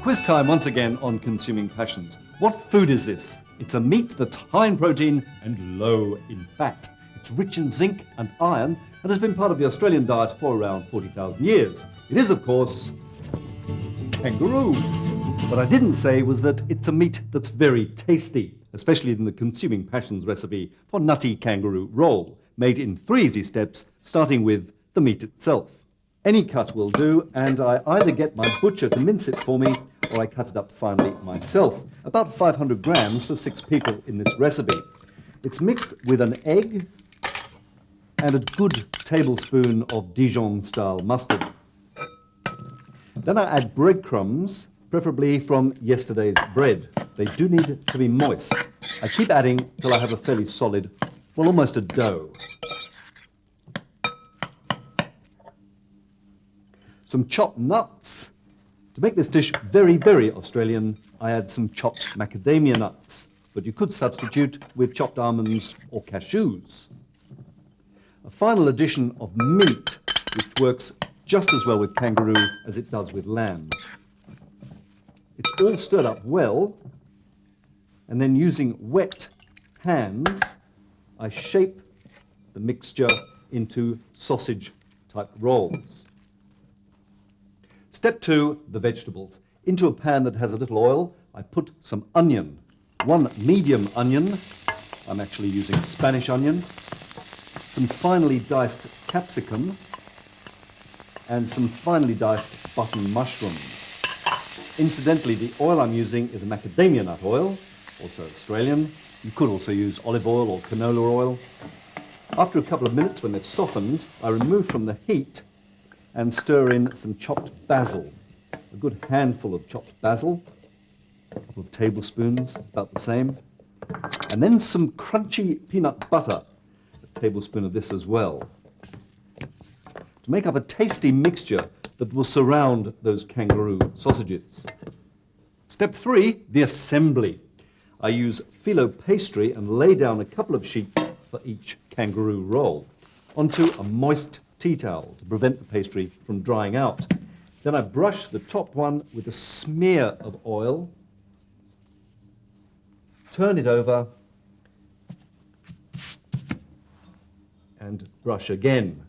Quiz time once again on Consuming Passions. What food is this? It's a meat that's high in protein and low in fat. It's rich in zinc and iron and has been part of the Australian diet for around 40,000 years. It is, of course, kangaroo. What I didn't say was that it's a meat that's very tasty, especially in the Consuming Passions recipe for Nutty Kangaroo Roll, made in 3 easy steps, starting with the meat itself. Any cut will do, and I either get my butcher to mince it for me or I cut it up finely myself. About 500 grams for 6 people in this recipe. It's mixed with an egg and a good tablespoon of Dijon-style mustard. Then I add breadcrumbs, preferably from yesterday's bread. They do need to be moist. I keep adding till I have a fairly solid, well, almost a dough. Some chopped nuts. To make this dish very, very Australian, I add some chopped macadamia nuts, but you could substitute with chopped almonds or cashews. A final addition of mint, which works just as well with kangaroo as it does with lamb. It's all stirred up well, and then using wet hands, I shape the mixture into sausage-type rolls. Step 2, the vegetables. Into a pan that has a little oil, I put some onion. 1 medium onion, I'm actually using Spanish onion, some finely diced capsicum, and some finely diced button mushrooms. Incidentally, the oil I'm using is a macadamia nut oil, also Australian. You could also use olive oil or canola oil. After a couple of minutes, when they've softened, I remove from the heat and stir in some chopped basil. A good handful of chopped basil, a couple of tablespoons, about the same. And then some crunchy peanut butter, a tablespoon of this as well, to make up a tasty mixture that will surround those kangaroo sausages. Step 3, the assembly. I use phyllo pastry and lay down a couple of sheets for each kangaroo roll onto a moist tea towel to prevent the pastry from drying out. Then I brush the top one with a smear of oil, turn it over, and brush again.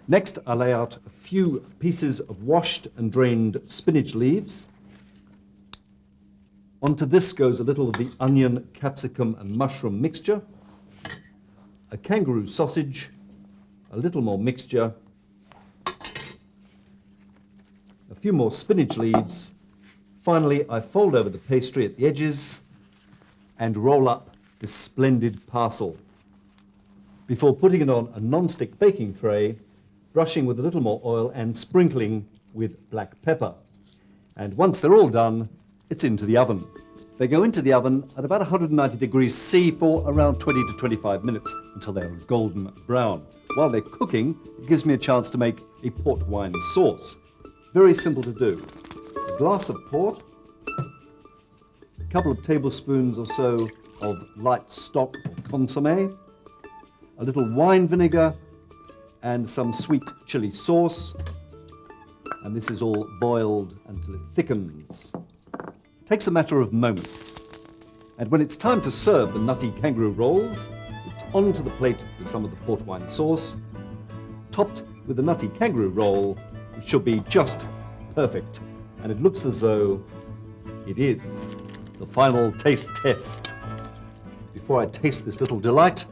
Next, I lay out a few pieces of washed and drained spinach leaves. Onto this goes a little of the onion, capsicum, and mushroom mixture, a kangaroo sausage, a little more mixture, a few more spinach leaves. Finally, I fold over the pastry at the edges and roll up this splendid parcel before putting it on a non-stick baking tray, brushing with a little more oil and sprinkling with black pepper. And once they're all done, it's into the oven. They go into the oven at about 190 degrees C for around 20 to 25 minutes until they're golden brown. While they're cooking, it gives me a chance to make a port wine sauce. Very simple to do. A glass of port, a couple of tablespoons or so of light stock or consommé, a little wine vinegar, and some sweet chili sauce. And this is all boiled until it thickens. It takes a matter of moments. And when it's time to serve the Nutty Kangaroo Rolls, it's onto the plate with some of the port wine sauce, topped with the Nutty Kangaroo Roll, which should be just perfect. And it looks as though it is. The final taste test. Before I taste this little delight,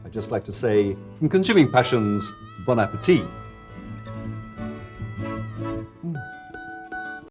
I'd just like to say, from Consuming Passions, bon appetit.